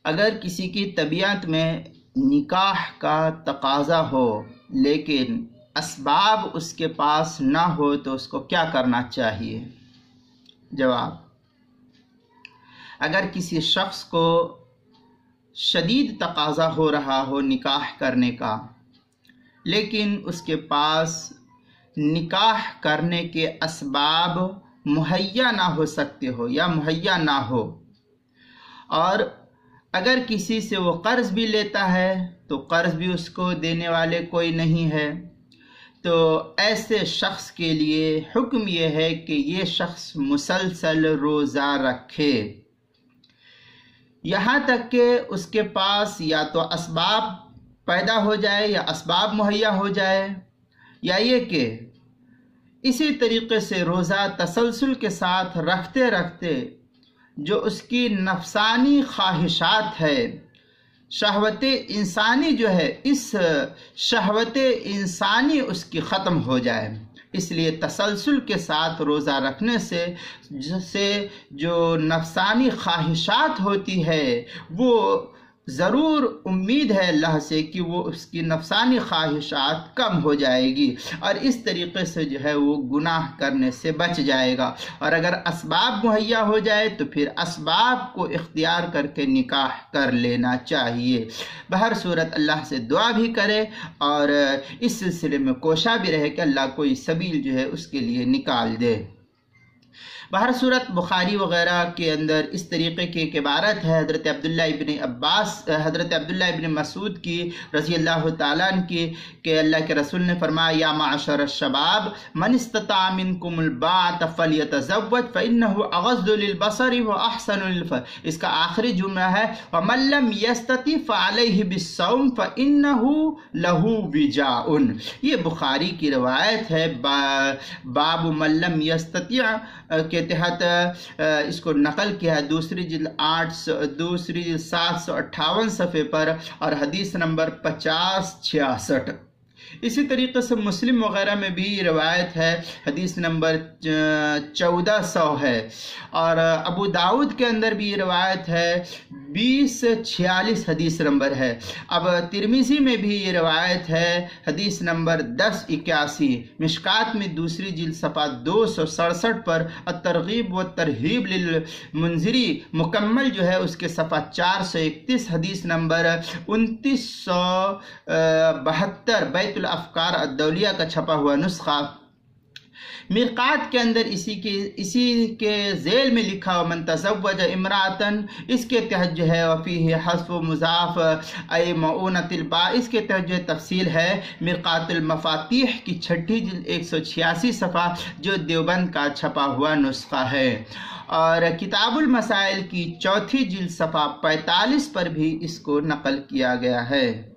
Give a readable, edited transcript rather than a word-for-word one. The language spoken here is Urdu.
اگر کسی کی طبیعت میں نکاح کا تقاضا ہو لیکن اسباب اس کے پاس نہ ہو تو اس کو کیا کرنا چاہیے؟ جواب: اگر کسی شخص کو شدید تقاضا ہو رہا ہو نکاح کرنے کا، لیکن اس کے پاس نکاح کرنے کے اسباب مہیا نہ ہو سکتے ہو یا مہیا نہ ہو، اور اگر کسی سے وہ قرض بھی لیتا ہے تو قرض بھی اس کو دینے والے کوئی نہیں ہے، تو ایسے شخص کے لیے حکم یہ ہے کہ یہ شخص مسلسل روزہ رکھے یہاں تک کہ اس کے پاس یا تو اسباب پیدا ہو جائے یا اسباب مہیا ہو جائے، یا یہ کہ اسی طریقے سے روزہ تسلسل کے ساتھ رکھتے رکھتے جو اس کی نفسانی خواہشات ہے، شہوت انسانی جو ہے، اس شہوت انسانی اس کی ختم ہو جائے۔ اس لیے تسلسل کے ساتھ روزہ رکھنے سے جو نفسانی خواہشات ہوتی ہے وہ ضرور امید ہے اللہ سے کہ وہ اس کی نفسانی خواہشات کم ہو جائے گی، اور اس طریقے سے جو ہے وہ گناہ کرنے سے بچ جائے گا۔ اور اگر اسباب مہیا ہو جائے تو پھر اسباب کو اختیار کر کے نکاح کر لینا چاہیے۔ بہر صورت اللہ سے دعا بھی کرے اور اس سلسلے میں کوشاں بھی رہے کہ اللہ کوئی سبیل جو ہے اس کے لیے نکال دے۔ بہر صورت بخاری وغیرہ کے اندر اس طریقے کی ایک عبارت ہے حضرت عبداللہ ابن مسعود کی رضی اللہ تعالیٰ عنہ کی، کہ اللہ کے رسول نے فرمایا: یا معشر الشباب من استطاع منکم الباءۃ فلیتزوج فإنہ اغض للبصر واحسن للفرج۔ اس کا آخری جملہ ہے: ومن لم یستطع فعلیہ بالصوم فإنہ لہ وجاء۔ یہ بخاری کی روایت ہے۔ باب من لم یستطع کے تحت اس کو نقل کیا ہے دوسری جلد 758 صفحے پر اور حدیث نمبر 5066۔ اسی طریقے سے مسلم وغیرہ میں بھی روایت ہے، حدیث نمبر 1400 ہے، اور ابو داؤد کے اندر بھی روایت ہے 2046 حدیث نمبر ہے۔ اب ترمذی میں بھی یہ روایت ہے حدیث نمبر 1081، مشکات میں دوسری جلد صفحہ 267 پر الترغیب و ترہیب للمنذری مکمل جو ہے اس کے صفحہ 431 حدیث نمبر 2972 بیت الافکار الدولیہ کا چھپا ہوا نسخہ۔ مرقات کے اندر اسی کے ذیل میں لکھا ہوا من تزوج امرأۃ، اس کے تحت جو ہے وفیہ حذف مضاف ای معونۃ الباء، اس کے تحت جو تفصیل ہے مرقات المفاتیح کی 6 جلد 186 صفحہ جو دیوبند کا چھپا ہوا نسخہ ہے، اور کتاب المسائل کی 4 جلد صفحہ 45 پر بھی اس کو نقل کیا گیا ہے۔